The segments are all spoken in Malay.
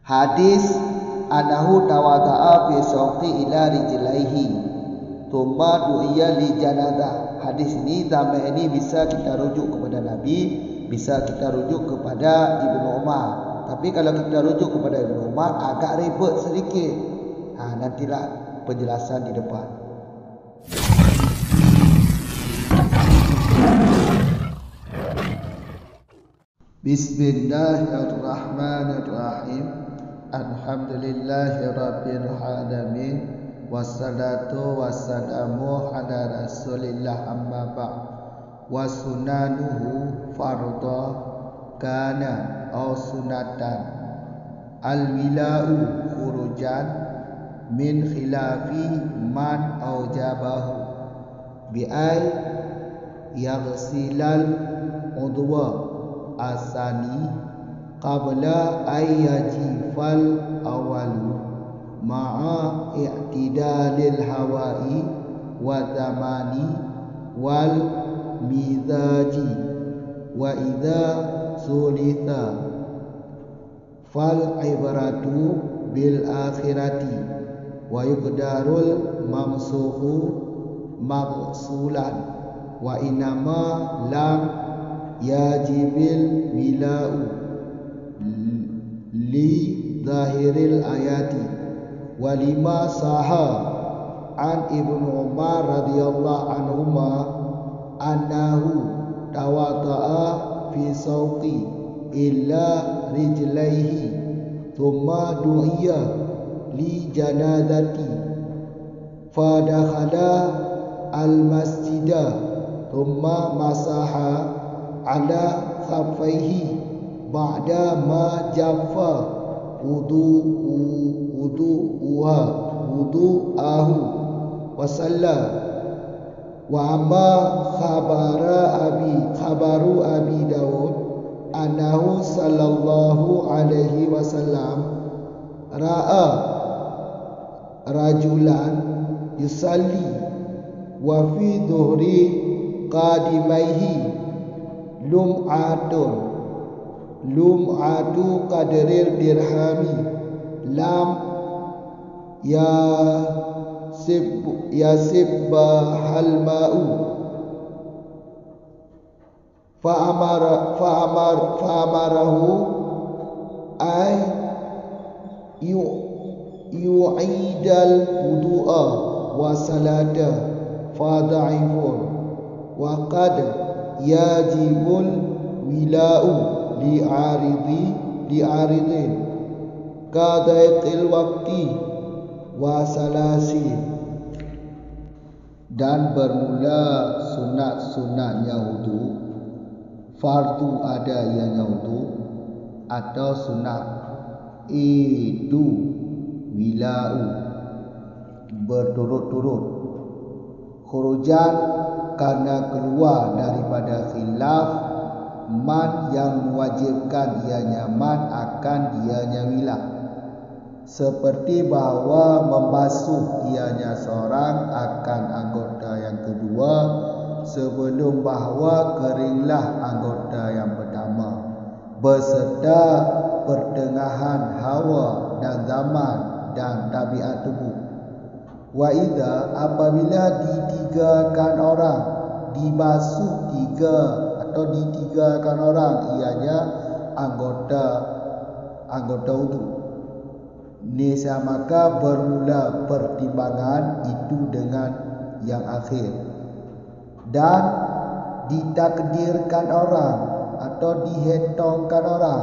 Hadis anahu tawada'a fi sawqi ila rijlaihi thumma du'iya li janazah. Hadis ini tambah ini bisa kita rujuk kepada Nabi, bisa kita rujuk kepada Ibnu Umar. Tapi kalau kita rujuk kepada Ibnu Umar agak ribet sedikit. Nantilah penjelasan di depan. Bismillahirrahmanirrahim. Alhamdulillahirabbil alamin. Wassalatu wassalamu ala Rasulillah amma ba'd. Wa sunanuhu fardha kana aw sunatan. Al-wila'u khurujan min khilafi man aujabahu bi ay yaghsilal udwa asani qabla ayyajifal awalu ma'a i'tidalil hawa'i wa zamani wal mizaji wa idza sulitha fal ibratu bil akhirati wa yuqdarul mamsuhu maqsulan wa inama lam yajibil wila'u li zahiril ayati walima saha an Ibnu Umar radhiyallahu anhuma annahu tawada'a fi sawqi illa rijlaihi thumma du'iya li janazati fadakhala al masjida thumma masaha ala khaffaihi ba'da ma jaffa wudu'ahu wa salla wa amma khabaru abi Daud annahu sallallahu alaihi wasallam ra'a rajulan yusalli wa fi dhuhri qadimaihi lum'atu qadril dirhami lam yasibba halma'u fa'amarahu ay yu'idal wudu'a wa salata fada'ifun wa qad yajibul wila'u li'aridin kadaiqil waqti wa salasi. Dan bermula sunat-sunatnya wudu, fardu ada ianya wudu atau sunat itu wila'u berturut-turut khurujan karena keluar daripada khilaf man yang mewajibkan ianya man akan ianya wila, seperti bahawa membasuh ianya seorang akan anggota yang kedua sebelum bahawa keringlah anggota yang pertama beserta pertengahan hawa dan zaman dan tabiat tubuh. Wa idza apabila ditigakan orang, dibasuh tiga atau ditigakan orang ianya anggota wudu, niscaya maka bermula pertimbangan itu dengan yang akhir. Dan ditakdirkan orang atau dihitungkan orang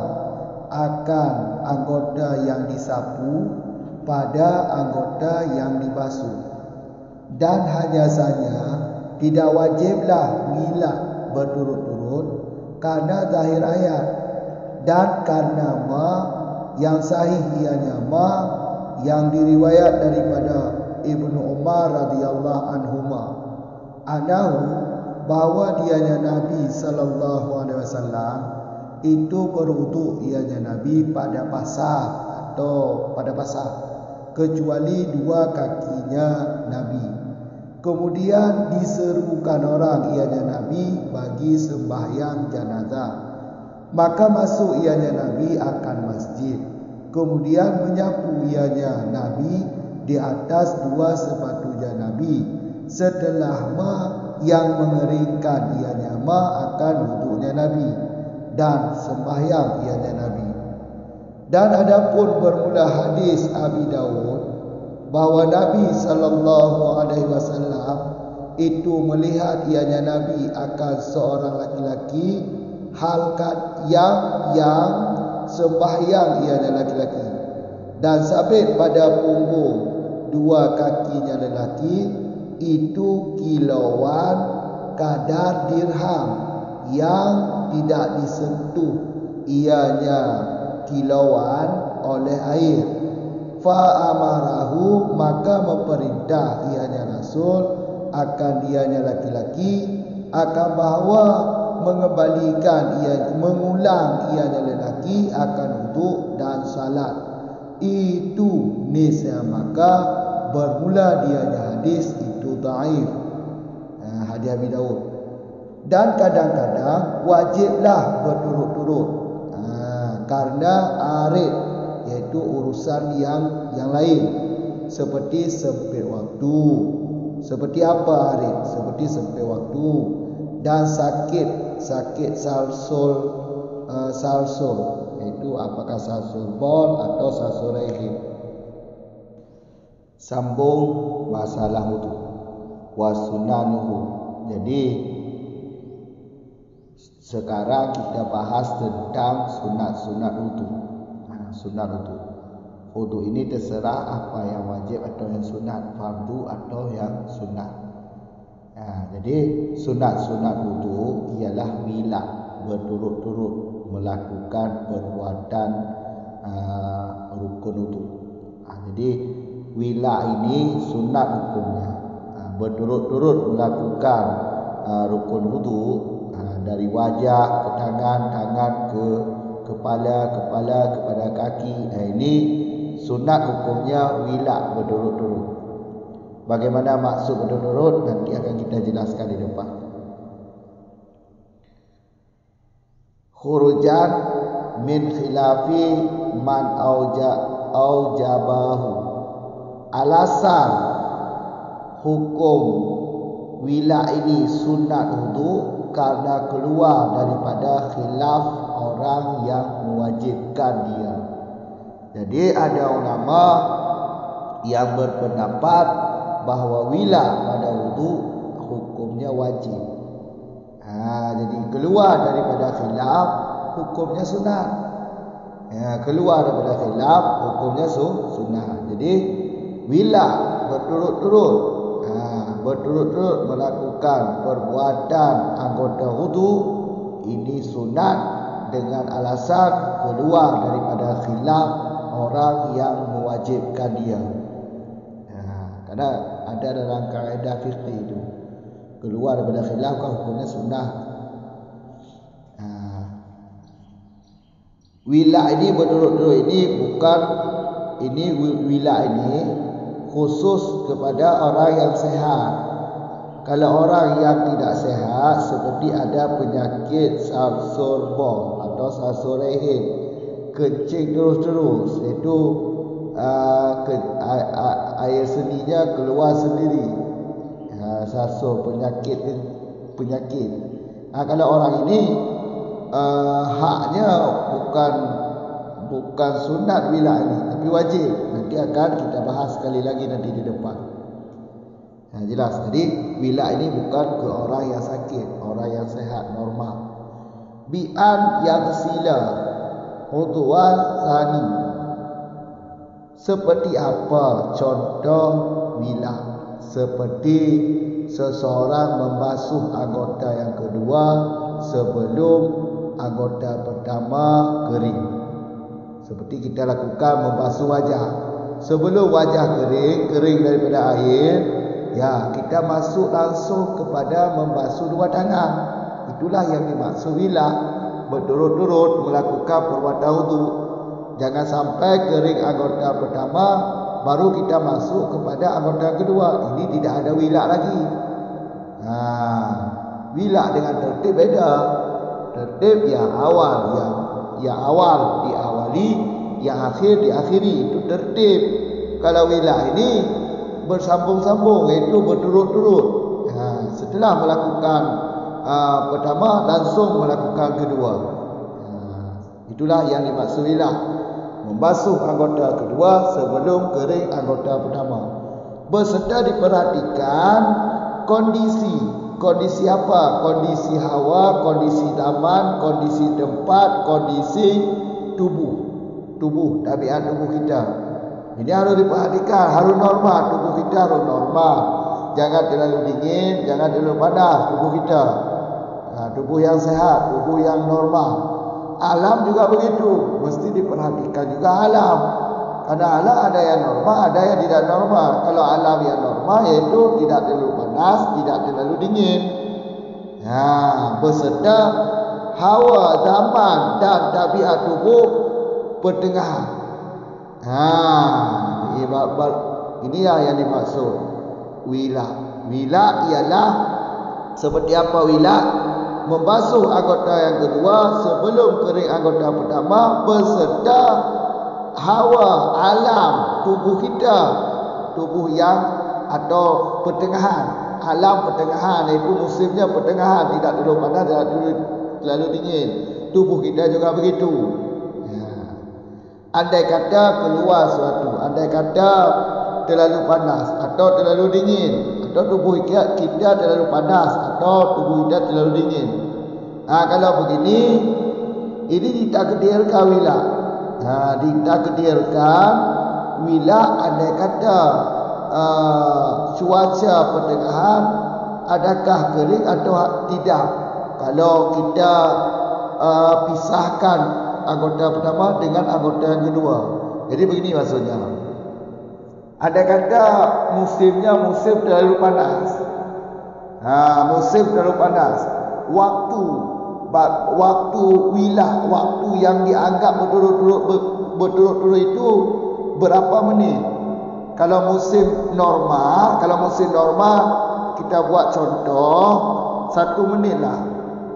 akan anggota yang disapu pada anggota yang dibasuh. Dan hanya saja tidak wajiblah wila berturut-turut karena zahir ayat dan karena ma yang sahih ianya ma yang diriwayat daripada Ibnu Umar radhiyallahu anhuma anahu bahwa dianya Nabi sallallahu alaihi wasallam itu berwudu ianya Nabi pada pasar atau pada pasar kecuali dua kakinya Nabi. Kemudian diserukan orang ianya Nabi bagi sembahyang jenazah. Maka masuk ianya Nabi akan masjid. kemudian menyapu ianya Nabi di atas dua sepatunya Nabi. Setelah yang mengeringkan ianya akan wuduknya Nabi dan sembahyang ianya Nabi. Dan adapun bermula hadis Abi Dawud bahawa Nabi SAW itu melihat ianya Nabi akan seorang laki-laki halkan yang sembahyang ianya laki-laki dan sabit pada punggung dua kakinya lelaki itu kilauan kadar dirham yang tidak disentuh ianya kilauan oleh air. Fa'amarahu, maka memerintah ianya Rasul akan dianya laki-laki akan bahawa mengulang ianya lelaki akan wuduk dan salat. Itu nisya, maka bermula dianya hadis itu dhaif. Hadis Abi Dawud. Dan kadang-kadang wajiblah berturut-turut karena arid, yaitu urusan yang lain seperti sempit waktu. Seperti apa arid? Seperti sempit waktu dan sakit salsul, yaitu apakah salsul bol atau salsul rahim. Sambung masalah wudu wa sunanuhu. Jadi sekarang kita bahas tentang sunat-sunat wudu. Sunat wudu. Wudu ini terserah apa yang wajib atau yang sunat, fardu atau yang sunat. Jadi sunat-sunat wudu ialah bila berturut-turut melakukan perbuatan rukun wudu. Jadi wila ini sunat hukumnya. Berturut-turut melakukan rukun wudu dari wajah ke tangan, tangan ke kepala, kepala kepada kaki. Ini sunat hukumnya wila berturut-turut. Bagaimana maksud berturut-turut nanti akan kita jelaskan di depan. Khurujan min khilafi man aujabahu. Alasan hukum wila ini sunat wudu karena keluar daripada khilaf orang yang mewajibkan dia. Jadi ada ulama yang berpendapat bahawa wila pada wudu hukumnya wajib. Jadi keluar daripada khilaf hukumnya sunat. Keluar daripada khilaf hukumnya sunat. Jadi wila berturut-turut melakukan perbuatan anggota wudu ini sunat dengan alasan keluar daripada khilaf orang yang mewajibkan dia. Karena ada dalam kaedah fiqh itu keluar daripada khilaf kan hukumnya sunnah. Wila ini berturut-turut ini wila ini khusus kepada orang yang sehat. Kalau orang yang tidak sehat seperti ada penyakit salsul bol atau salsul rahim, kencing terus-terus, itu air seninya keluar sendiri, salsul penyakit. Kalau orang ini haknya bukan sunat wila ini, tapi wajib. Nanti akan kita bahas sekali lagi nanti di depan. Jelas. Jadi wila ini bukan ke orang yang sakit, orang yang sehat normal. Bi'an yang sila udwan sani. Seperti apa contoh wila? Seperti seseorang membasuh anggota yang kedua sebelum anggota pertama kering. Seperti kita lakukan membasuh wajah. Sebelum wajah kering daripada air, kita masuk langsung kepada membasuh dua tangan. Itulah yang dimaksud wila, berturut-turut melakukan perbuatan wudu. Jangan sampai kering anggota pertama baru kita masuk kepada anggota kedua. Ini tidak ada wila lagi. Wila dengan tertib beda. Tertib yang awal diawali yang akhir diakhiri, itu tertib. Kalau wilah ini bersambung-sambung, iaitu berturut-turut. Setelah melakukan pertama, langsung melakukan kedua. Itulah yang dimaksud wilah, membasuh anggota kedua sebelum kering anggota pertama. Berserta diperhatikan kondisi apa? Kondisi hawa, kondisi taman, kondisi tempat, kondisi tubuh, tabiat tubuh kita. Ini harus diperhatikan, harus normal, tubuh kita harus normal. Jangan terlalu dingin, jangan terlalu panas tubuh kita. Tubuh yang sehat, tubuh yang normal. Alam juga begitu, mesti diperhatikan juga alam. Karena alam ada yang normal, ada yang tidak normal. Kalau alam yang normal yaitu tidak terlalu panas, tidak terlalu dingin. Beserta hawa, zaman dan tabiat tubuh pertengahan. Inilah yang dimaksud wilah. Wilah ialah seperti apa wilah? Membasuh anggota yang kedua sebelum kering anggota pertama beserta hawa, alam tubuh kita, tubuh yang atau pertengahan, alam pertengahan, iaitu musimnya pertengahan, tidak terlalu panas, tidak terlalu dingin. Tubuh kita juga begitu. Andai kata keluar suatu, andai kata terlalu panas atau terlalu dingin, atau tubuh kita terlalu panas atau tubuh kita terlalu dingin. Kalau begini, ini ditakdirkan wilah. Ditakdirkan wilah andai kata cuaca pertengahan, adakah kering atau tidak. Kalau kita pisahkan anggota pertama dengan anggota yang kedua. Jadi begini maksudnya. Ada kata musimnya musim terlalu panas. Musim terlalu panas. Waktu wilah, waktu yang dianggap berturut-turut itu berapa menit? Kalau musim normal kita buat contoh 1 menit lah.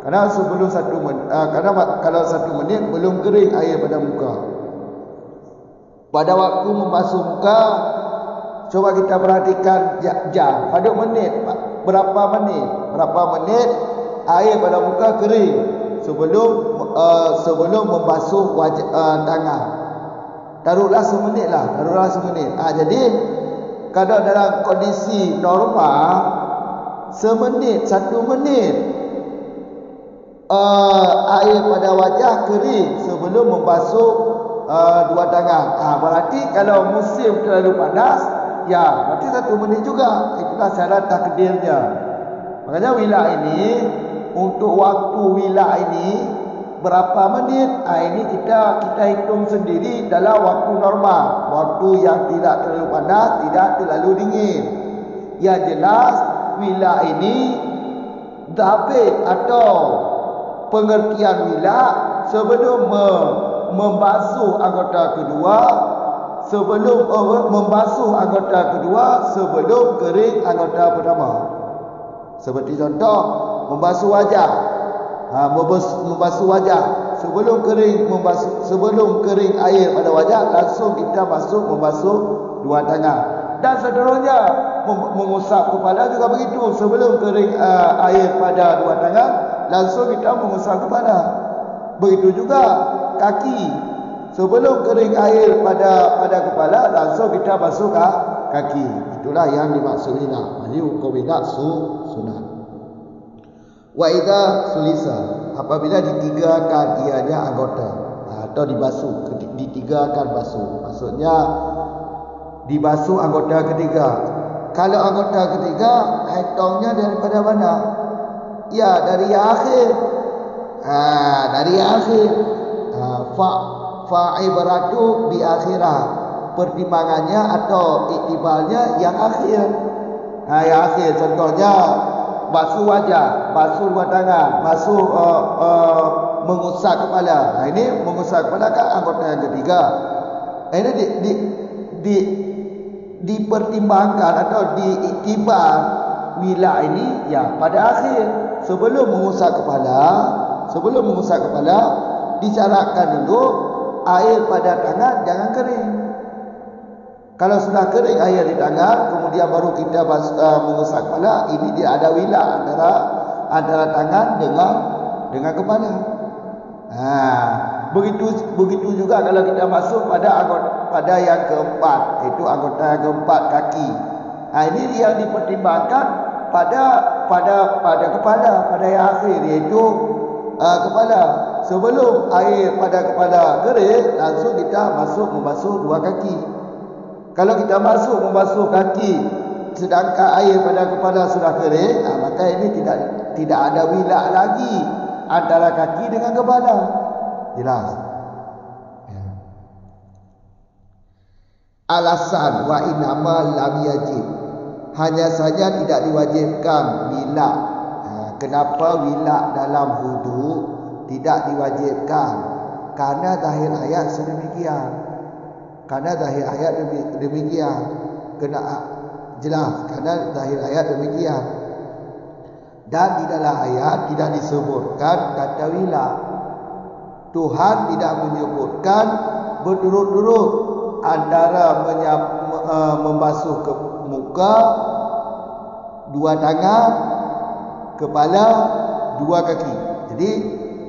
Karena sebelum 1 menit, kalau 1 menit belum kering air pada muka. Pada waktu membasuh muka, coba kita perhatikan jam, pada menit, berapa menit air pada muka kering sebelum membasuh wajah, tangan. Taruhlah semenit lah, jadi kalau dalam kondisi normal 1 menit air pada wajah kering sebelum membasuh 2 tangan. Berarti kalau musim terlalu panas, berarti 1 menit juga. Itulah cara takdirnya. Makanya wilah ini, untuk waktu wilah ini berapa menit, ini kita hitung sendiri dalam waktu normal, waktu yang tidak terlalu panas, tidak terlalu dingin. Yang jelas wilah ini dhabit atau pengertian wilah sebelum membasuh anggota kedua, sebelum kering anggota pertama. Seperti contoh membasuh wajah. Membasuh wajah sebelum kering air pada wajah, langsung kita membasuh 2 tangan. Dan seterusnya mengusap kepala juga begitu. Sebelum kering air pada 2 tangan, langsung kita mengusap kepala. Begitu juga kaki. Sebelum kering air pada kepala, langsung kita basuh kaki. Itulah yang dimaksud wilah. Jadi hukum wilah sunat. Wa idza sulisa, apabila ditigakan ianya anggota atau dibasuh, ditigakan basuh. Maksudnya dibasuh anggota ketiga. Kalau anggota ketiga, hitungnya daripada mana? Dari akhir. Dari akhir. Fa'ibaratu bi akhirah. Pertimbangannya atau iktibalnya yang akhir. Yang akhir contohnya basuh wajah, basuh 2 tangan, basuh mengusap kepala. Ini mengusap kepala kan anggota yang ketiga. Ini dipertimbangkan atau diiktibar wilah ini pada akhir. Sebelum mengusap kepala, disyaratkan dulu air pada tangan jangan kering. Kalau sudah kering air di tangan, kemudian baru kita mengusap kepala, ini dia ada wila antara tangan dengan kepala. Begitu juga kalau kita masuk pada yang keempat, itu anggota yang keempat, kaki. Ini yang dipertimbangkan pada kepala, pada yang akhir, iaitu kepala. Sebelum air pada kepala kering, langsung kita membasuh dua kaki. Kalau kita membasuh kaki sedangkan air pada kepala sudah kering, maka ini tidak ada wila lagi antara kaki dengan kepala. Jelas. Alasan wa inama lam yajib, hanya saja tidak diwajibkan wila. Kenapa wila dalam wudu tidak diwajibkan? Karena zahir ayat sedemikian. Karena zahir ayat demikian. Jelas, karena zahir ayat demikian. Dan di dalam ayat tidak disebutkan kata wila. Tuhan tidak menyebutkan berturut-turut antara membasuh ke muka, dua tangan, kepala, dua kaki. Jadi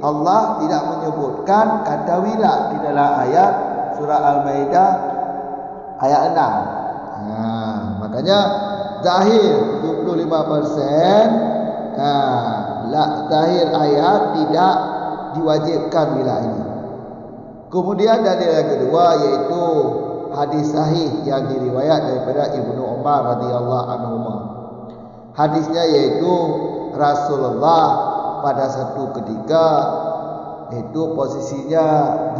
Allah tidak menyebutkan kata wila di dalam ayat surah Al-Maidah ayat 6. Makanya zahir 75%, zahir ayat tidak diwajibkan wila ini. Kemudian dalil yang kedua yaitu hadis sahih yang diriwayat daripada Ibnu Umar radhiyallahu anhu. Hadisnya yaitu Rasulullah pada satu ketika itu posisinya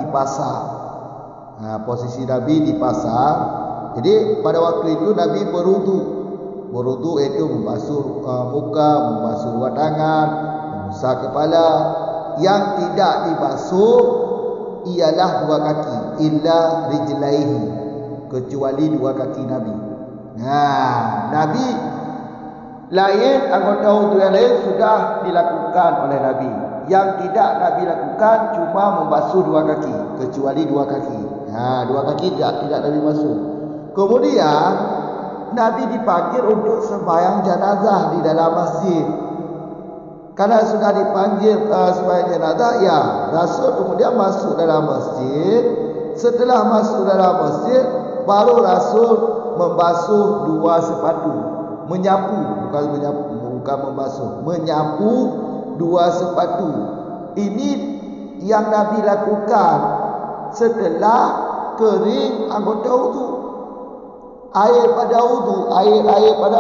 di pasar. Posisi Nabi di pasar. Jadi pada waktu itu Nabi berwudu itu membasuh muka, membasuh dua tangan, mengusap kepala. Yang tidak dibasuh ialah dua kaki, illa rijlaihi, kecuali dua kaki Nabi. Nabi lain, anggota wudu yang lain sudah dilakukan oleh Nabi. Yang tidak Nabi lakukan cuma membasuh dua kaki, kecuali dua kaki. Dua kaki tidak Nabi basuh. Kemudian Nabi dipanggil untuk sembahyang jenazah di dalam masjid. Karena sudah dipanggil sembahyang jenazah, ya Rasul kemudian masuk dalam masjid. Setelah masuk dalam masjid, baru Rasul membasuh dua sepatu, menyapu, bukan membasuh, menyapu dua sepatu. Ini yang Nabi lakukan setelah kering anggota wudu. Air pada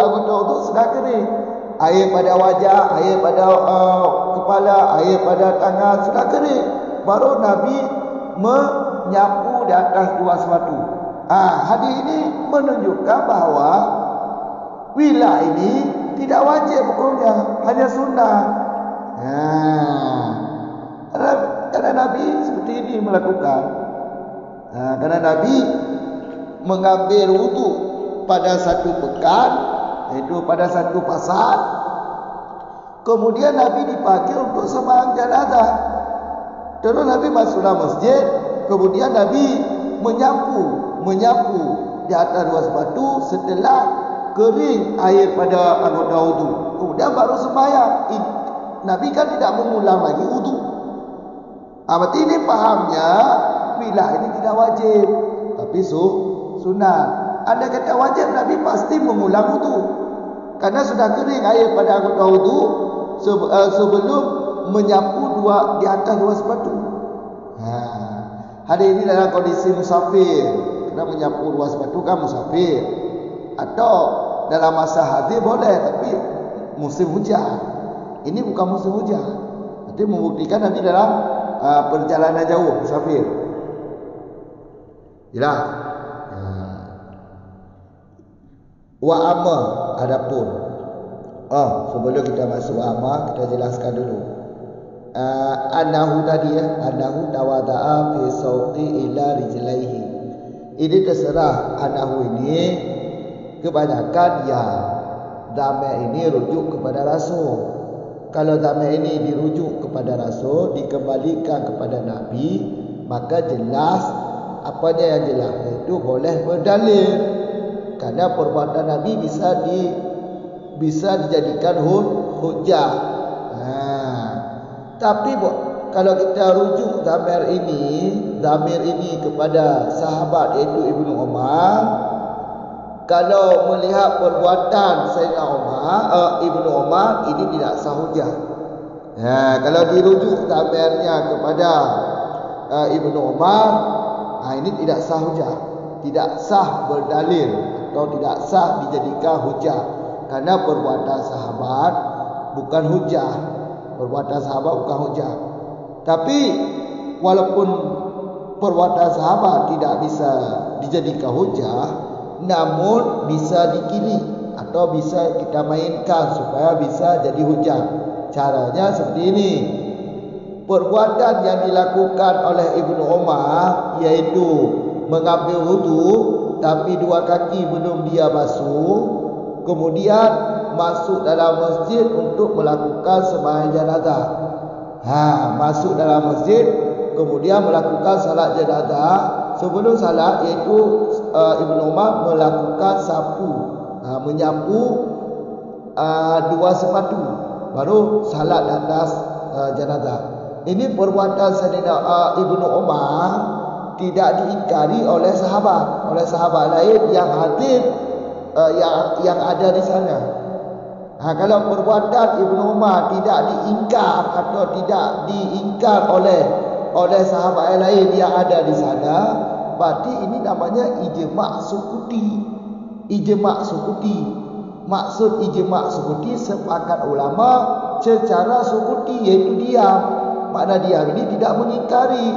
anggota wudu sudah kering. Air pada wajah, air pada kepala, air pada tangan sudah kering. Baru Nabi menyapu di atas dua sepatu. Hadis ini menunjukkan bahawa wila ini tidak wajib hukumnya, hanya sunnah. Karena Nabi seperti ini melakukan. Karena Nabi mengambil wudu pada satu pekan, yaitu pada satu pasar. Kemudian Nabi dipanggil untuk sembahyang jenazah. Terus Nabi masuk dalam masjid. Kemudian Nabi menyapu di atas dua sepatu setelah kering air pada anggota wudu. Kemudian baru sembahyang. Nabi kan tidak mengulang lagi wudu. Berarti ini pahamnya wila ini tidak wajib, tapi sunnah. Anda kata wajib, Nabi pasti mengulang wudu. Karena sudah kering air pada anggota wudu sebelum menyapu di atas dua sepatu. Hari ini dalam kondisi musafir, karena menyapu dua sepatu kan musafir. Atau dalam masa hadir boleh, tapi musim hujan. Ini bukan musim hujan. Berarti membuktikan nanti dalam perjalanan jauh musafir. Jelas. Wa amma adapun. Sebelum kita masuk amma, kita jelaskan dulu. Anahu tadi anahu tawada'a fi sawqi ila rijlaihi. Ini terserah anahu ini kebanyakan ya damai ini rujuk kepada Rasul. Kalau damai ini dirujuk kepada Rasul, dikembalikan kepada Nabi, maka jelas, apanya yang jelas? Itu boleh berdalil. Karena perbuatan Nabi bisa dijadikan hujah. Tapi kalau kita rujuk zamir ini kepada sahabat iaitu Ibnu Umar, kalau melihat perbuatan Sayyidina Ibnu Umar ini tidak sah hujah. Kalau dirujuk zamirnya kepada Ibnu Umar, ini tidak sah hujah, tidak sah berdalil atau tidak sah dijadikan hujah. Karena perbuatan sahabat bukan hujah. Perbuatan sahabat bukan hujah. Tapi walaupun perbuatan sahabat tidak bisa dijadikan hujah, namun bisa dikilik atau bisa kita mainkan supaya bisa jadi hujah. Caranya seperti ini. Perbuatan yang dilakukan oleh Ibnu Umar yaitu mengambil wudu tapi dua kaki belum dia basuh, kemudian masuk dalam masjid untuk melakukan sembahyang jenazah. Masuk dalam masjid kemudian melakukan salat jenazah. Sebelum salat iaitu Ibnu Umar melakukan sapu, menyapu dua sepatu, baru salat atas jenazah. Ini perbuatan Sayyidina Ibnu Umar tidak diingkari oleh sahabat lain yang hadir, yang ada di sana. Kalau perbuatan Ibnu Umar tidak diingkar atau tidak diingkar oleh sahabat lain yang ada di sana, berarti ini namanya ijma' sukuti. Ijma' sukuti. Maksud ijma' sukuti, sepakat ulama secara sukuti, iaitu diam. Makna diam ini tidak mengingkari.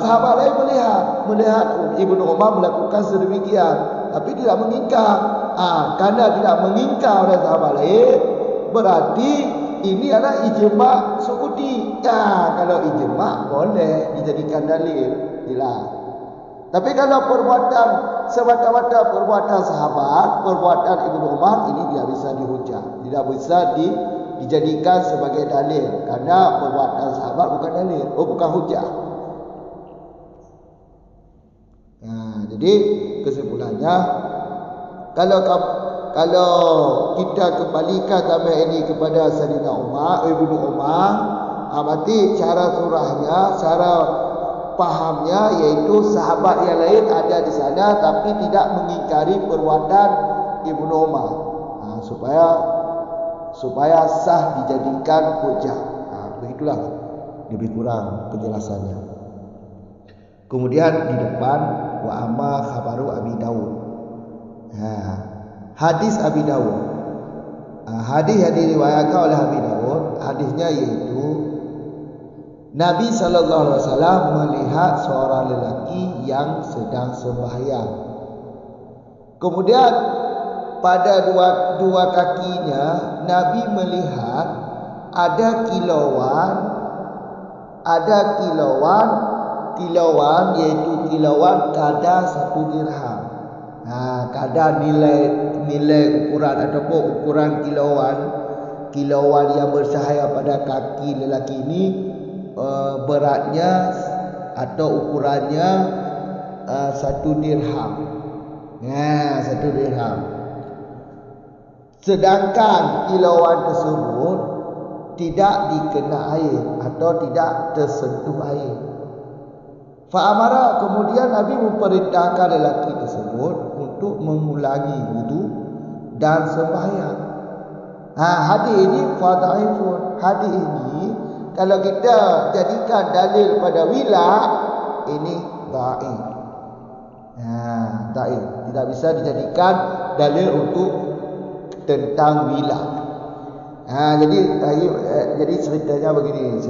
Sahabat lain melihat Ibnu Umar melakukan sedemikian, tapi tidak mengingkar. Karena tidak mengingkar oleh sahabat lain, berarti ini adalah ijma' sukuti. Kalau ijma' boleh dijadikan dalil, jelas. Tapi kalau perbuatan semata-mata perbuatan sahabat, perbuatan Ibnu Umar, ini tidak bisa dihujah, tidak bisa dijadikan sebagai dalil, karena perbuatan sahabat bukan dalil, bukan hujah. Jadi kesimpulannya, kalau kita kembalikan gambar ini kepada Sayyidina Ibnu Umar, berarti cara surahnya, cara pahamnya yaitu sahabat yang lain ada di sana tapi tidak mengingkari perbuatan Ibnu Umar, supaya sah dijadikan hujah. Begitulah lebih kurang penjelasannya. Kemudian di depan wa amma khabaru Abi Dawud. Hadis Abi Dawud. Hadis yang diriwayatkan oleh Abi Dawud, hadisnya yaitu Nabi SAW melihat seorang lelaki yang sedang sembahyang. Kemudian pada dua kakinya Nabi melihat ada kilauan yaitu kilauan kadar 1 dirham. Kadar nilai ukuran ataupun ukuran kilauan yang bercahaya pada kaki lelaki ini, beratnya atau ukurannya 1 dirham. 1 dirham. Sedangkan kilauan tersebut tidak dikena air atau tidak tersentuh air. Fa'amara, kemudian Nabi memerintahkan lelaki tersebut untuk mengulangi wudu dan sembahyang. Hadis ini fadhaifun. Hadis ini kalau kita jadikan dalil pada wilah, ini dhaif. Dhaif, tidak bisa dijadikan dalil untuk tentang wilah. Jadi ceritanya begini.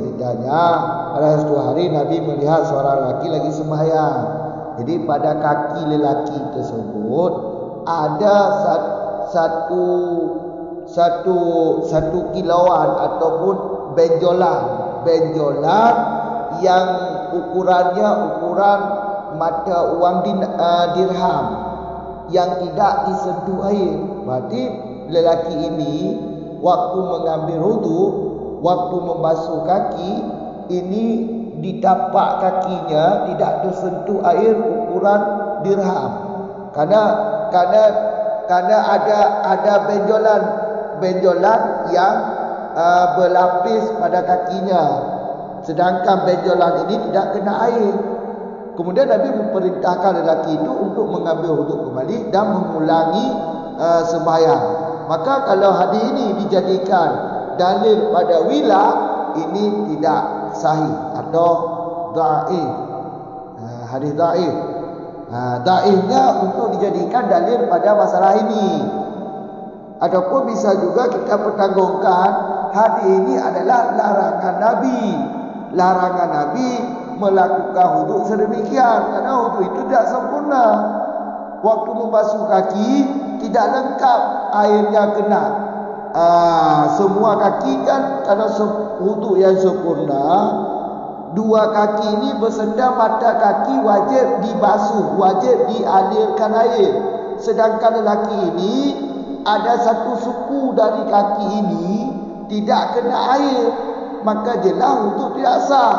Pada suatu hari Nabi melihat seorang lelaki lagi sembahyang. Jadi pada kaki lelaki tersebut ada satu kilauan ataupun benjolan yang ukurannya ukuran mata uang dirham yang tidak disentuh air. Berarti lelaki ini waktu mengambil wudu, waktu membasuh kaki, ini di tapak kakinya tidak tersentuh air ukuran dirham. Karena ada benjolan yang berlapis pada kakinya, sedangkan benjolan ini tidak kena air. Kemudian Nabi memerintahkan lelaki itu untuk mengambil wuduk kembali dan mengulangi sembahyang. Maka kalau hadis ini dijadikan dalil pada wila, ini tidak sahih atau dhaif. Hadis dhaif. Dhaifnya untuk dijadikan dalil pada masalah ini. Ataupun bisa juga kita pertanggungkan hadis ini adalah larangan Nabi. Larangan Nabi melakukan wuduk sedemikian, karena wuduk itu tidak sempurna. Waktu membasuh kaki tidak lengkap airnya kena. Semua kaki kan, kalau wuduk yang sempurna, dua kaki ini bersendam, mata kaki wajib dibasuh, wajib dialirkan air. Sedangkan lelaki ini ada satu suku dari kaki ini tidak kena air, maka jelas wuduk tidak sah.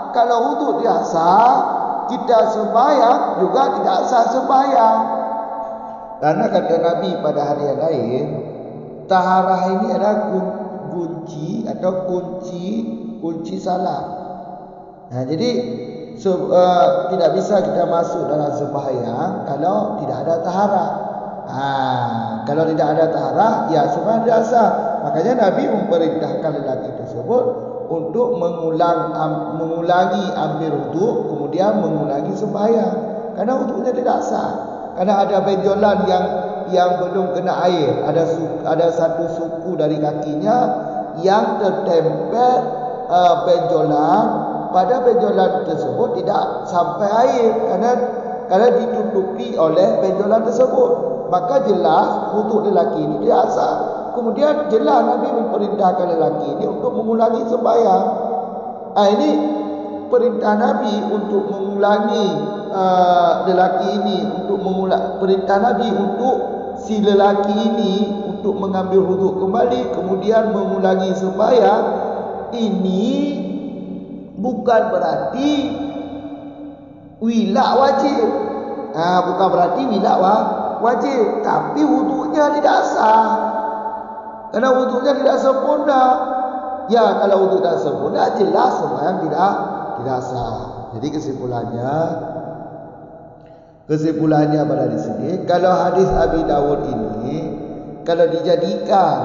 Kalau wuduk tidak sah, kita sembahyang juga tidak sah sembahyang. Karena kata Nabi pada hari yang lain, taharah ini adalah kunci atau kunci salat. Jadi tidak bisa kita masuk dalam sembahyang kalau tidak ada taharah. Kalau tidak ada taharah, ya sembahyang tidak sah. Makanya Nabi memerintahkan lelaki tersebut untuk mengulangi ambil wuduk, kemudian mengulangi sembahyang, karena wuduknya tidak sah. Karena ada benjolan yang belum kena air, ada satu suku dari kakinya yang tertempel benjolan. Pada benjolan tersebut tidak sampai air, karena ditutupi oleh benjolan tersebut. Maka jelas wuduk lelaki ini tidak sah. Kemudian jelas Nabi memerintahkan lelaki ini untuk mengulangi sembahyang. Ini perintah Nabi untuk mengulangi lelaki ini, perintah Nabi untuk si lelaki ini untuk mengambil wuduk kembali, kemudian mengulangi sembahyang. Ini bukan berarti wila wajib. Bukan berarti wila wajib, tapi wuduknya tidak sah. Karena wuduknya tidak sempurna. Ya, kalau wuduk tidak sempurna, jelas sembahyang tidak sah. Jadi kesimpulannya pada di sini, kalau hadis Abi Dawud ini kalau dijadikan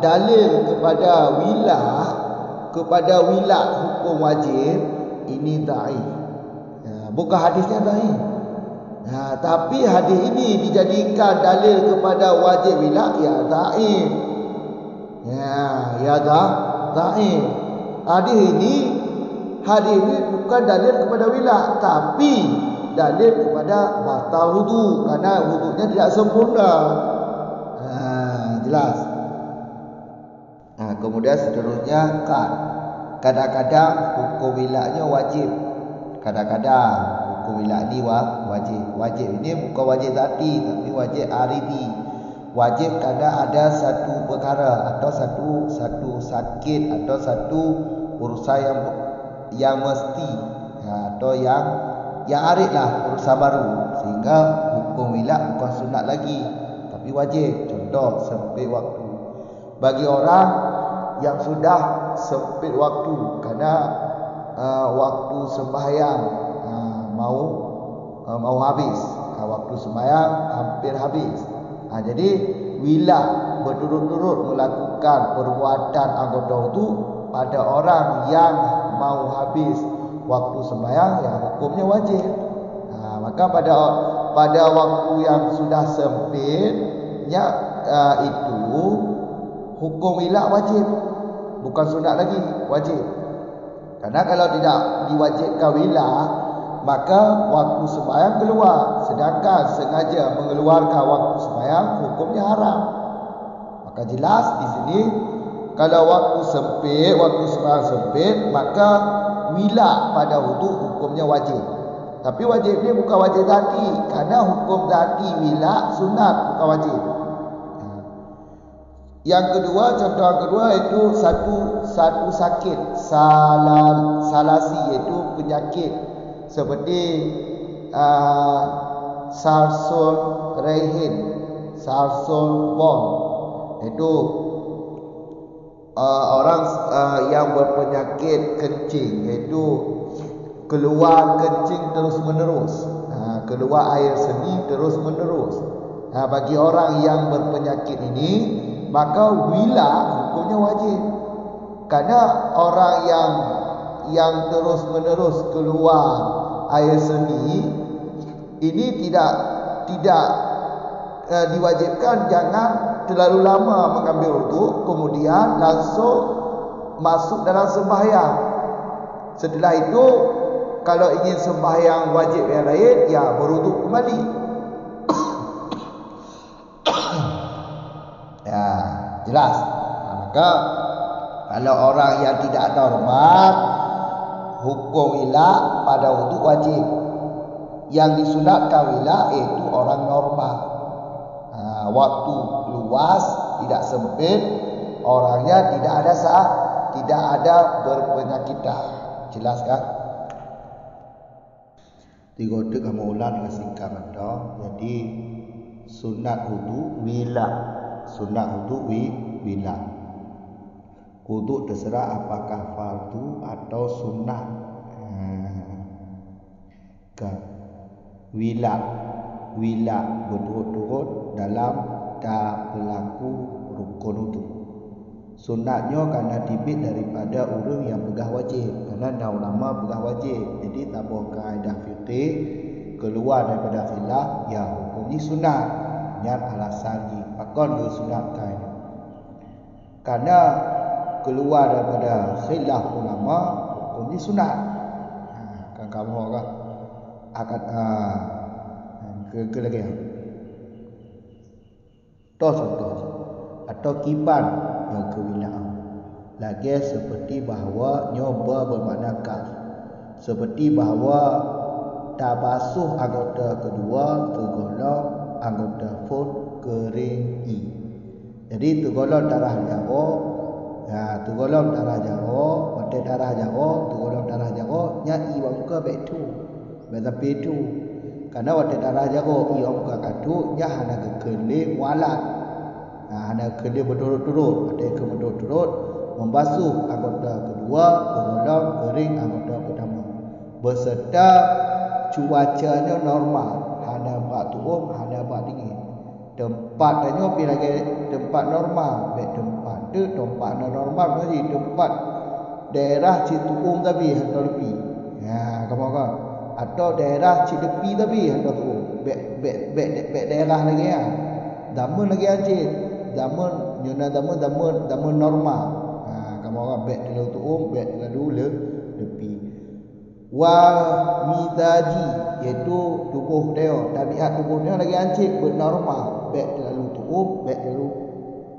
dalil kepada wila hukum wajib, ini dhaif. Bukan hadisnya dhaif. Tapi hadis ini dijadikan dalil kepada wajib wila, ya dhaif. Ya dhaif. Hadis ini bukan dalil kepada wila, tapi dalil kepada batal wudu, karena wuduknya tidak sempurna. Jelas. Kemudian seterusnya kadang-kadang hukum wilanya wajib. Kadang-kadang hukum wila ini wajib. Wajib ini bukan wajib zati, tapi wajib aridi. Wajib karena ada satu perkara atau satu sakit atau satu urusan yang mesti, atau yang arid lah, urusan baru, sehingga hukum wila bukan sunat lagi tapi wajib. Contoh, sempit waktu. Bagi orang yang sudah sempit waktu karena waktu sembahyang mau habis, waktu sembahyang hampir habis. Jadi wila berturut-turut melakukan perbuatan anggota wudu pada orang yang mau habis waktu sembahyang, ya hukumnya wajib. Maka pada waktu yang sudah sempitnya itu hukum wila wajib, bukan sunat lagi, wajib. Karena kalau tidak diwajibkan wila, maka waktu sembahyang keluar. Sedangkan sengaja mengeluarkan waktu sembahyang, hukumnya haram. Maka jelas di sini, kalau waktu sembahyang sempit, maka wila pada wudu hukumnya wajib. Tapi wajib ni bukan wajib zati, karena hukum zati wila sunat, bukan wajib. Yang kedua, contoh yang kedua itu satu sakit salasi, iaitu penyakit seperti sarsul rehin, sarsul bol, itu orang yang berpenyakit kencing, iaitu keluar kencing terus menerus, keluar air seni terus menerus. Bagi orang yang berpenyakit ini, maka wila hukumnya wajib. Karena orang yang terus menerus keluar air seni ini tidak diwajibkan jangan terlalu lama mengambil wuduk kemudian langsung masuk dalam sembahyang. Setelah itu kalau ingin sembahyang wajib yang lain, ya berwuduk kembali. Ya, jelas. Maka kalau orang yang tidak normal, hukum wila pada wuduk wajib. Yang disunatkan wila itu orang normal. Waktu luas, tidak sempit, orangnya tidak ada berpenyakitan. Jelas kan? Tiga detik kamu ulang dengan singkat anda. Jadi sunat wudu wila. Sunat wudu wila. Wudu terserah apakah fardu atau sunat. Wila berturut-turut dalam tak berlaku rukun wudu. Sunatnya karena tibit daripada orang yang begah wajib. Kerana ulama begah wajib. Jadi tabur kaedah fiqih keluar daripada khilaf, ya hukumnya sunat. Nyat alasan ni pakon disunatkan. Karena keluar daripada khilaf ulama, hukumnya sunat. Kan kamu kan akan ke lagi ya. Contoh atau kiban yang kewilaan. Lagi seperti bahawa nyoba bermakna kaf. Seperti bahawa tabasuh anggota kedua tergolong anggota fun kering i. Jadi tergolong darah jauh. Tergolong darah jauh, pada darah jauh, tergolong darah jauh, nya i wangka betu. Tapi itu karena waktu darah jauh i wangka katu nya hana kekele walat. Hana kekele berturut-turut, ada berturut-turut membasuh anggota kedua, tergolong kering anggota pertama. Beserta cuacanya normal, hana bak turun, hana bak dingin. Tempatnya lagi tempat normal, tempat tu tempat normal lagi tempat daerah Cituung tapi atau lebih. Kamu kan? Atau daerah Cilepi tapi atau tu bek daerah lagi ya. Damun lagi aja. Damun normal. Kamu kan bek terlalu tuung, bek terlalu lebih. Wa mizaji, iaitu tubuh dia, tabiat tubuhnya lagi ancik bernormal, bek terlalu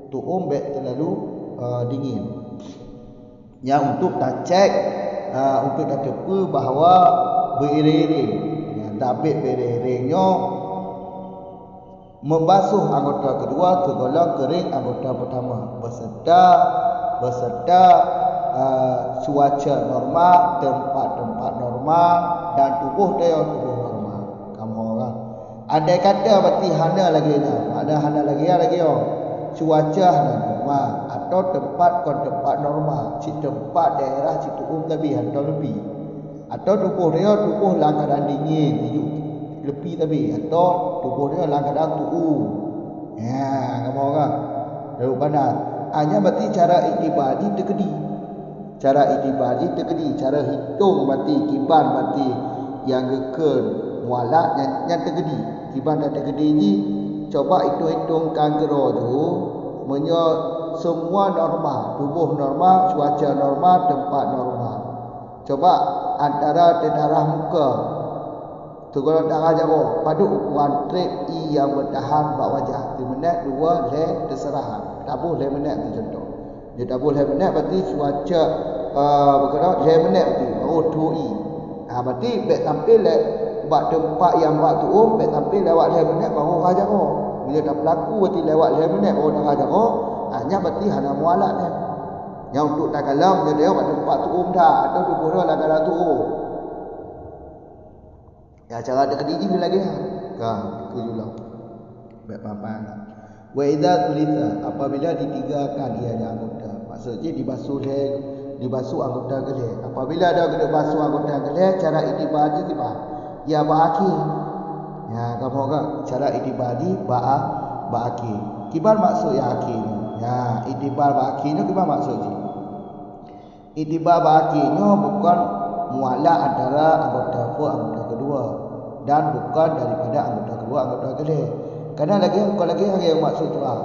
tuum, bek terlalu dingin. Yang untuk tak cek, untuk tak tepu bahawa beriring, tabik beriringnya membasuh anggota kedua tergolong kering anggota pertama beserta cuaca normal, tempat normal dan tubuh dia tubuh normal. Kamu orang andai kata berarti hana lagi ada hana lagi cuaca normal atau tempat normal, tempat daerah Cituung tapi atau lebih, atau tubuh dia tubuh dalam keadaan dingin lebih tapi atau tubuh dia dalam keadaan tuung. Kamu orang lalu panas hanya berarti cara ibadah terkedi. Cara ibadah terkedi, cara hitung berarti kiban berarti yang gekun mualat yang terkedi. Kiban dan terkedi ni coba hitung-hitungkan kira tu semua normal, tubuh normal, cuaca normal, tempat normal. Coba antara darah muka tergolong darah jauh pada ukuran trip I yang bertahan bak wajah 3 minit 2 le terserah. Tak boleh minit tu contoh. Dia tak boleh minit berarti cuaca berkena 2 minit berarti baru 2i. Berarti bek tampil bak tempat yang bak tuum bek tampil lewat 2 minit baru darah jauh. Bila dah berlaku berarti lewat 2 minit baru darah jauh. Nya berarti hana mualat ni. Yang untuk tak kalam dia pada tempat tu dah atau tu bodoh lah kalau tu. Ya cara ada kediji lagi ha. Itu juga. Baik papan. Wa idza tulita apabila ditigakan ia ada anggota. Maksudnya dibasuh anggota geleh. Apabila ada kena basuh anggota geleh, cara itibar je tiba. Ya ba'aki. Ya kamu kan cara itibar di ba'aki. Kibar maksud ya aki. Ya itibar ba'aki ni kibar maksud je. Itibar ba'aki ni bukan mualah antara anggota kedua dan bukan daripada anggota kedua anggota geleh. Kerana bukan lagi yang maksud tu lah.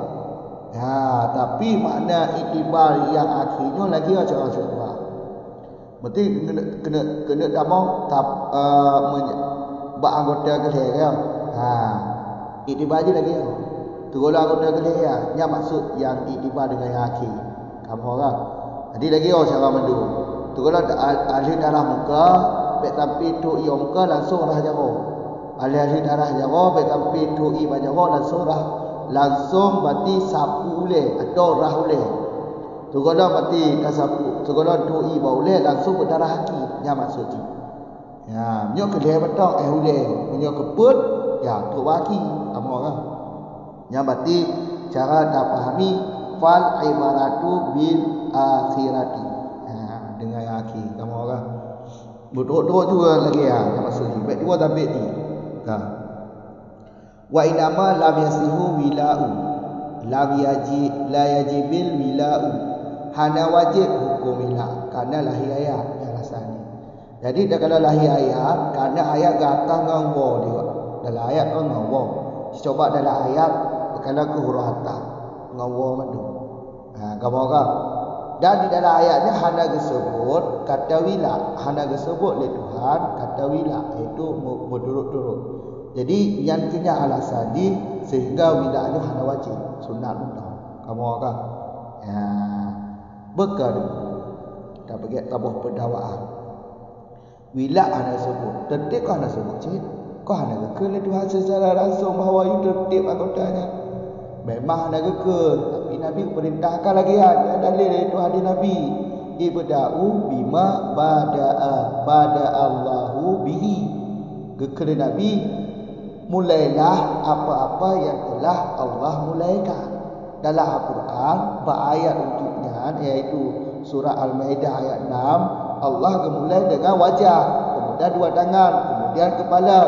Ya, tapi makna itibar yang akhirnya lagi macam maksud tu lah. Berarti kena tamang bak anggota geleh kan. Itibar je lagi. Turun anggota geleh ya. Yang maksud yang itibar dengan yang akhir. Kamu orang. Jadi lagi cara mendu. Turun ahli darah muka, baik tampi tu iyo muka langsung rah jauh. Ahli darah jauh, baik tampi tu i jauh langsung berarti sapu uleh atau rah uleh. Tugola berarti dah sapu. Tugola tu i bau uleh langsung berdarah haki. Yang maksud tu. Ya, nyo keleh betok uleh. Nyo keput ya tu haki. Kamu orang. Yang berarti cara dah pahami fal ibaratu bil akhirati. Dengan yang akhir kamu orang bodoh juga lagi ya yang maksud ni baik dua tabik ni wa inama lam yasihu wila'u la yajibil wila'u hana wajib hukum wila' kerana lahir ayat yang rasanya. Jadi dah kalau lahir ayat kerana ayat gatah ngangwa dia dalam ayat kan ngangwa coba dalam ayat kalau ke huruf hatta ngangwa madu kamu orang. Dan di dalam ayatnya hana disebut kata wila, hana disebut oleh Tuhan kata wila, iaitu berturut-turut. Jadi yang kena alasan di sehingga wila itu hana wajib, sunat undang. Kamu orang ya bekal kita bagi tabah pendawaan. Wila hana sebut, tertib kau hana sebut cik. Kau hana gekal Tuhan secara langsung bahawa itu tertib anggotanya. Memang hana gekal. Nabi perintahkan lagi ada dalil itu hadis Nabi ibda'u bima bada Allahu bihi. Gekal Nabi mulailah apa-apa yang telah Allah mulaikan. Dalam Al-Quran ayat untuknya iaitu surah Al-Maidah ayat 6 Allah memulai dengan wajah, kemudian dua tangan, kemudian kepala,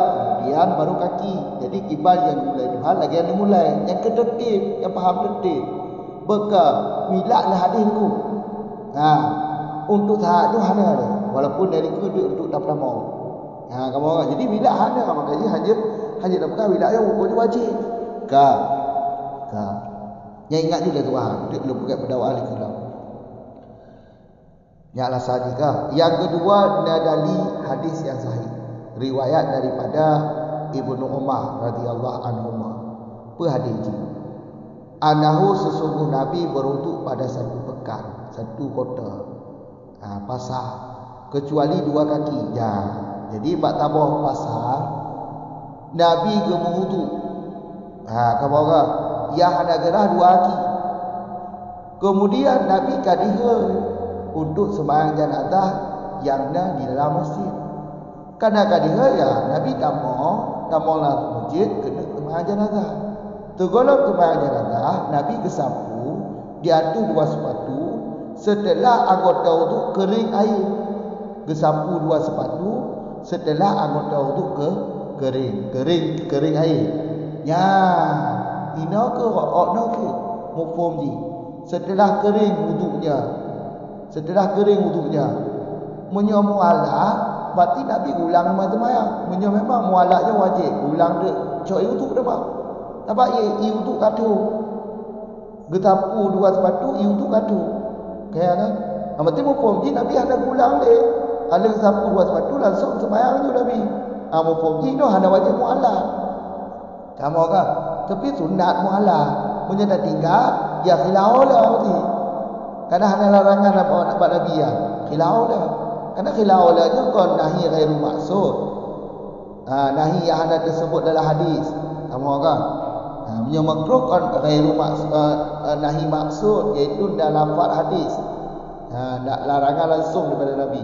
kemudian baru kaki. Jadi kibal yang dimulai Tuhan lagi yang dimulai yang ketertib, yang faham tertib. Beka wilak lah hadis tu. Untuk tahap tu hana ada. Walaupun dari kedua untuk tak pernah mau. Kamu orang. Jadi wilak hana makanya hanya dapat wilak yang hukumnya wajib. Yang ingat juga Tuhan. Dia belum bukan pendawaan lagi lah. Yang alasan juga. Yang kedua nadali hadis yang sahih. Riwayat daripada Ibnu Umar radhiyallahu anhu. Apa hadis ini? Anahu sesungguh Nabi berwuduk pada satu pekan, satu kota, pasar, kecuali dua kaki. Ya, jadi bak tabah pasar, Nabi berwuduk. Kamu orang, yang ada gerah dua kaki. Kemudian Nabi kadiha untuk sembahyang jenazah yang ada di dalam masjid. Karena kadiha ya Nabi tamolah masjid kena sembahyang jenazah. Tergolong sembahyang jenazah, Nabi kesapu, diatur dua sepatu, setelah anggota wudu kering air. Kesapu dua sepatu, setelah anggota wudu kering air. Ya, ina ke okno ke mufhum ji. Setelah kering wudunya, menyomualah, berarti Nabi ulang nama sembahyang. Memang mualaknya wajib, ulang dek cok wudu dah bang. Nampak ia untuk katu. Getapu dua sepatu, ia untuk katu. Kaya kan? Berarti mufhum ji Nabi ada ulang dek. Ada getapu dua sepatu langsung sembahyang je Nabi. Mufhum ji no ada wajib muallah. Kamu kan? Tapi sunat muallah. Punya dah tinggal, ya khilau lah berarti. Karena ada larangan apa nak buat Nabi ya. Khilau lah. Karena khilau lah je kon nahi ghairu maksud. Nahi yang ada tersebut dalam hadis. Kamu kan? Menyo makruh kan ghairu nahi maksud, iaitu dalam lafaz hadis. Nak larangan langsung daripada Nabi.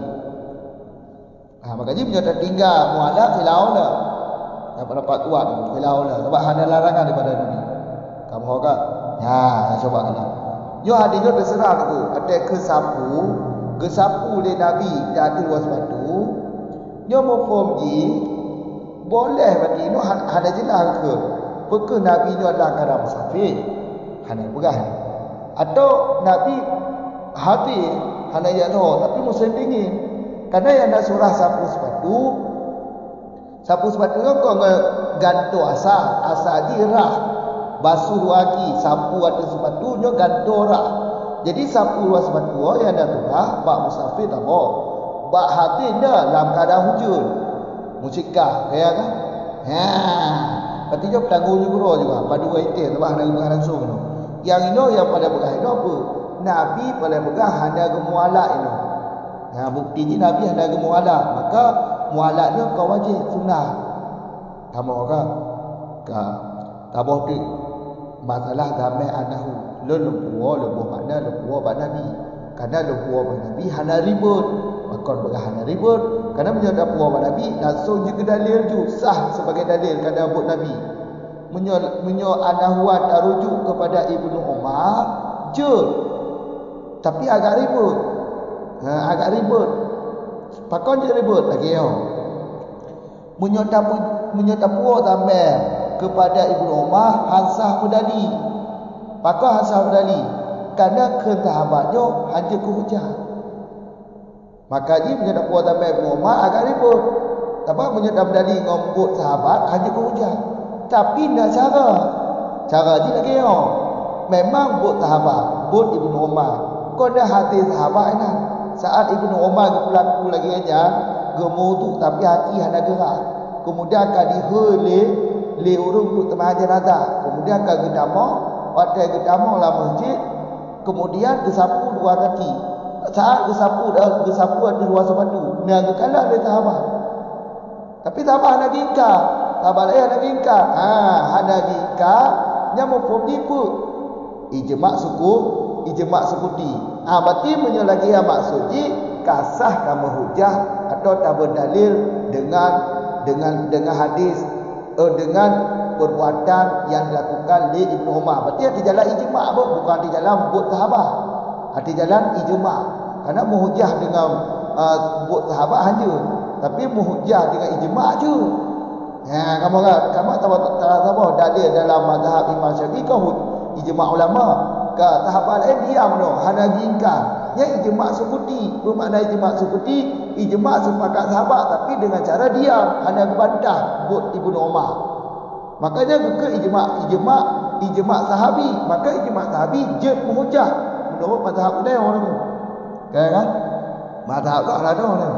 Makanya menyo tertinggal mualaf filaula. Dapat tuan filaula sebab ada larangan daripada Nabi. Kamu hokah? Coba kena. Yo hadis tu terserah aku. Ada ke sapu dia Nabi dah ada luas batu. Nyo mau form boleh berarti no ada jelas ke? Porque Nabi ni adalah kadang musafir. Hana begah. Atau Nabi hati hana ya tahu tapi musim dingin. Karena yang nak surah sapu sepatu kau ganto asa dirah basuh lagi sapu atau sepatu nyo ganto rah. Jadi sapu luas sepatu yang ada turah bak musafir tak apa. Bak hati dah dalam keadaan hujan. Musikah kaya kan? Berarti dia petanggung juga padu itu sebab ada hubungan langsung tu. Yang ini yang pada begah itu apa? Nabi pada begah ada gemualak itu. Bukti ni Nabi ada gemualak, maka mualaknya kau wajib sunnah. Kamu kan? Tabah tu masalah damai anahu. Lepuh makna lepuh pada Nabi. Karena lepuh pada Nabi hana ribut. Maka begah hana ribut. Karena menyodap puan Nabi langsung je ke dalil tu sah sebagai dalil kerana buat Nabi. Menyo anahuat rujuk kepada Ibnu Umar je. Tapi agak ribut. Agak ribut. Pakon je ribut lagi yo. Menyodap puan tambah kepada Ibnu Umar hansah medali. Pakon hansah medali. Kerana ketahabatnya hanya ke hujan. Maka dia menyedap puan tambah Ibn Umar agak ribut. Sebab menyedap dari ngombut sahabat hanya ke hujan. Tapi nak cara dia lagi yo. Memang buat sahabat, buat Ibn Umar. Kau dah hati sahabat ni. Saat Ibn Umar berlaku lagi aja, gemutuk tapi hati hana gerak. Kemudian akan dihele le urung duduk tengah jenazah. Kemudian akan waktu gedamo lah masjid. Kemudian disapu dua kaki. Saat gesapu ada luar sepatu. Ni agak kalah dia sahabat. Tapi sahabat nak gingka. Sahabat lain nak gingka. Hana gingka. Nya mau form jipu. Ijma' sukuti. Berarti menyelagi yang maksud kasah kamu hujah atau tak berdalil dengan hadis dengan perbuatan yang dilakukan oleh Ibnu Umar. Berarti di jalan ijma' bukan di jalan buat sahabat. Hati jalan ijma'. Karena muhujah dengan buat sahabat hanya. Tapi muhujah dengan ijma' je. Kamu tahu dalil dalam mazhab Imam Syafi'i kau ijma' ulama. Ke sahabat lain diam no, hana gingkang. Yang ijma' sukuti. Bermakna ijma' sukuti, ijma' sepakat sahabat tapi dengan cara diam, hana bantah buat Ibnu Umar. Makanya ke ijma' sahabi. Maka ijma' sahabi je muhujah. Menurut mazhab dia orang tu. Kan? Mazhab tak ada orang.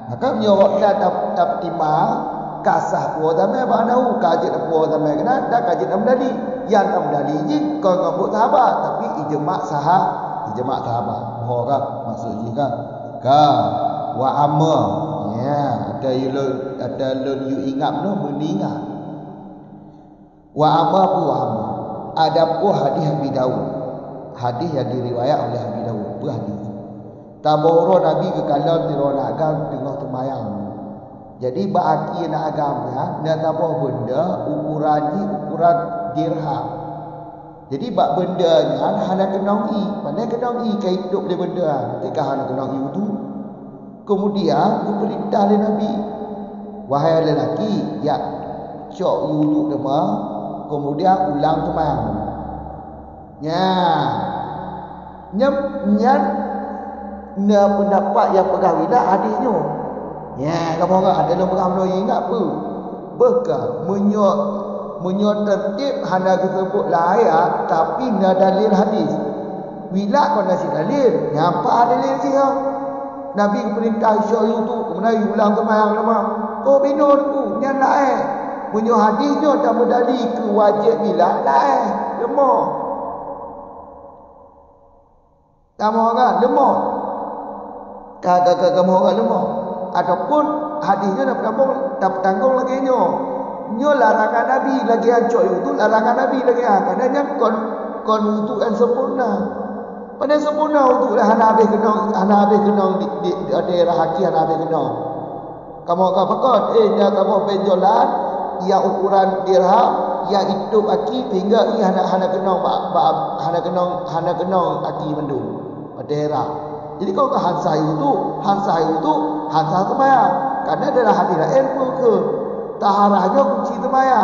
Maka menyuruh kita dapat timah kasah puan tamai banau kaji puan tamai kena dak kaji amdali. Yang amdali je kau ngambut sahabat tapi ijma' sahabat. Orang maksud juga wa amma. Ada you ingat no meningat. Wa amma ada pun hadis Abi Dawud. Hadis yang diriwayat oleh Abi Dawud. Hadis. Taboro Nabi ke kalam tirona agam tengah temayang. Jadi baki nak agamnya nak tabor benda ukuran dirham. Jadi bak benda ni hana kenongi. Pandai kenongi kai hidup dia benda. Ketika hana kenongi itu. Kemudian diperintah oleh Nabi. Wahai lelaki, ya cok yuduk demah. Kemudian ulang temayang. Na pendapat yang pegawilah hadisnya. Kamu orang ada dalam pegang Melayu ingat apa? Bekah menyot tertib hana disebut ayat tapi na dalil hadis. Bila kau nasi dalil, nyapa dalil siapa? Nabi perintah isya itu kemudian ulang temayang nama. Kau binurku nyana punya hadisnya tak berdali ke wajib bila lemah. Kamu orang lemah. Kamu orang lemah. Ataupun hadisnya tak bertanggung lagi nyo. nyo larangan Nabi lagi ancok itu larangan Nabi lagi kadangnya kon untuk yang sempurna. Pada sempurna untuk hana habis kena di daerah haki hana habis kena. Kamu pakot nya kamu penjolan yang ukuran dirham yang itu aki hingga i hana kena aki mendung daerah. Jadi kalau ke hansa itu hansa semaya. Karena dalam hadis ilmu ke taharahnya kunci semaya.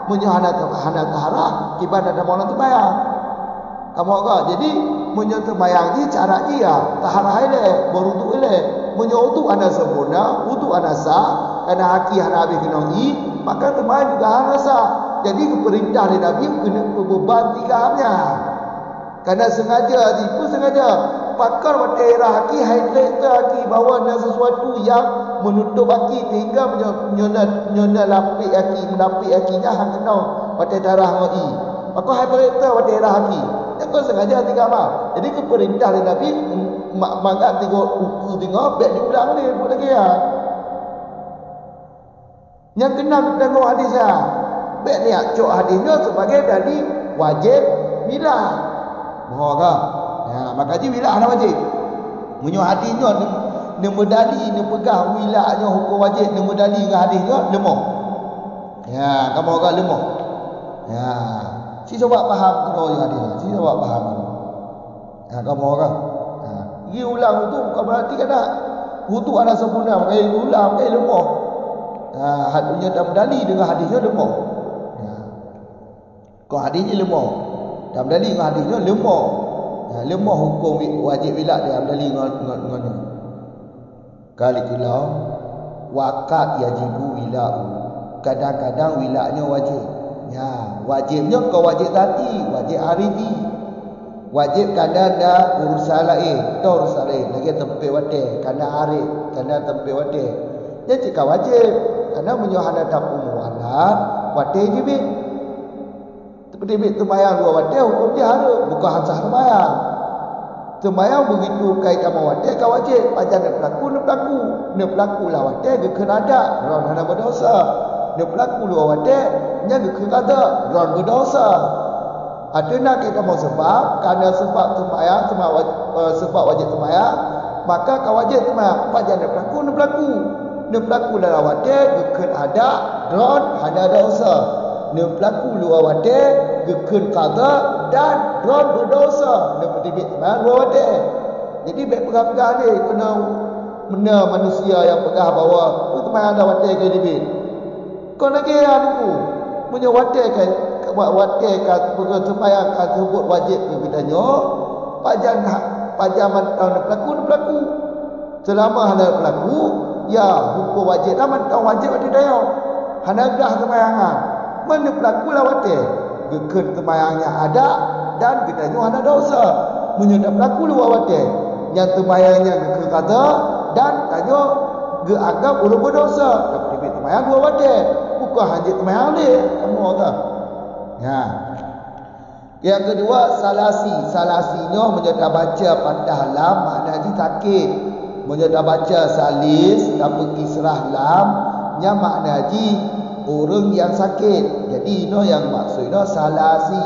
Munyo hana taharah ibadah ada mola semaya. Kamu kau jadi munyo semaya ni cara dia taharah ile berutu ile. Munyo utu ana sempurna, utu ana sah, karena haki hana habis kena maka semaya juga hana sah. Jadi perintah dari Nabi kena beban tiga hamnya. Karena sengaja pakar daerah haki highlight haki bahawa ada sesuatu yang menutup haki sehingga menyoda lapik haki menapik hakinya hang kena pada darah ngoi. Maka highlight daerah haki. Yang kau sengaja tiga mah. Jadi ke perintah dari Nabi maka tengok baik diulang ni buat lagi ya. Yang kena tengok hadis ya. Baik ni cok hadisnya sebagai dari wajib bila. Mohon ya, makanya wilayah ana wajib. Munyo hadisnya ne medali ne pegang wilayahnya hukum wajib ne medali dengan hadisnya lemah. Ya, kamu agak lemah. Ya, si coba faham kalau hadis. Si coba faham. Ya, kamu agak. Ya, dia ulang itu bukan berarti kena wudu ana sempurna, makanya ulang makanya lemah. Ya, hadisnya dah medali dengan hadisnya lemah. Ya. Kau hadisnya lemah. Dah medali dengan hadisnya lemah. Lemah hukum wajib wilayah dia amdali dengan kali kila wakat yajibu wilayah kadang-kadang wilayahnya wajib ya wajibnya kau wajib tadi wajib haridi wajib kadang ada urusan lain lagi tempat wate kadang hari kadang tempat wate jadi kau wajib karena menyohana tapu mualat wate jibin Debit temayang dua wate hukum dia harus bukan hansah temayang. Temayang begitu kait sama wate kau wajib pajan nak berlaku lah wate ke kenada ron hana berdosa. Nak berlaku dua wate nya ke kada ron berdosa. Ada nak kita mau sebab kerana sebab temayang sebab wajib temayang maka kau wajib temayang pajan nak berlaku lah wate ke kenada ron hana dosa. Dia pelaku luar wadah, gekun kada dan ron berdosa. Dia petibik teman luar wadah. Jadi baik pegang-pegang ni kena benda manusia yang pegang bahawa tu teman ada wadah ke dibit. Kau lagi aku punya wadah kan pegang temayang kan sebut wajib ke bidanya. Pajaman tahun berlaku. Selama hendak berlaku, ya hukum wajib nama tahun wajib ada daya. Hendak dah temayangan. Mana pelaku lawate gekun temayangnya ada dan kitanya ada dosa menyedap pelaku lawate yang temayangnya gekun kata dan tanya geanggap ulun berdosa tapi dibit temayang dua wate bukan hanya temayang ni kamu tahu ya yang kedua salasinya menyedap baca patah lam maknanya sakit menyedap baca salis dan kisrah lam nya maknanya orang yang sakit. Jadi ini yang maksudnya salasi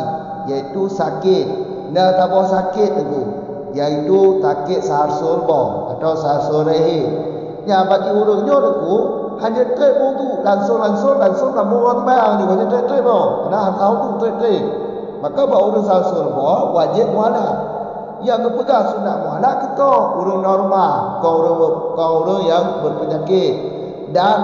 iaitu sakit. Nah tabah sakit tu iaitu sakit sahar sulba atau sahar rehe. Nya bagi orangnya tu hanya trip tu langsung kamu orang bayang ni hanya trip oh. Nah tahu tu trip. Maka bagi orang sahar sulba wajib mualah. Yang kepegang sunat mualah kita orang normal, kau orang yang berpenyakit dan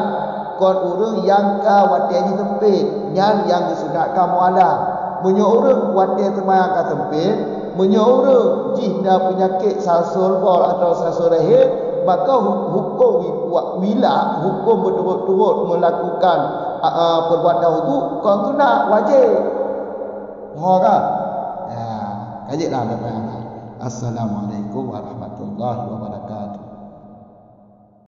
kon orang yang ka wate ni sempit yang disunatkan mualah munyo orang wate temayang ka sempit munyo orang jihna penyakit sasul bol atau sasul rahim maka hukum hukum betul-betul melakukan perbuatan itu kon tu nak wajib kan ya kajiklah temayang. Assalamualaikum warahmatullahi wabarakatuh.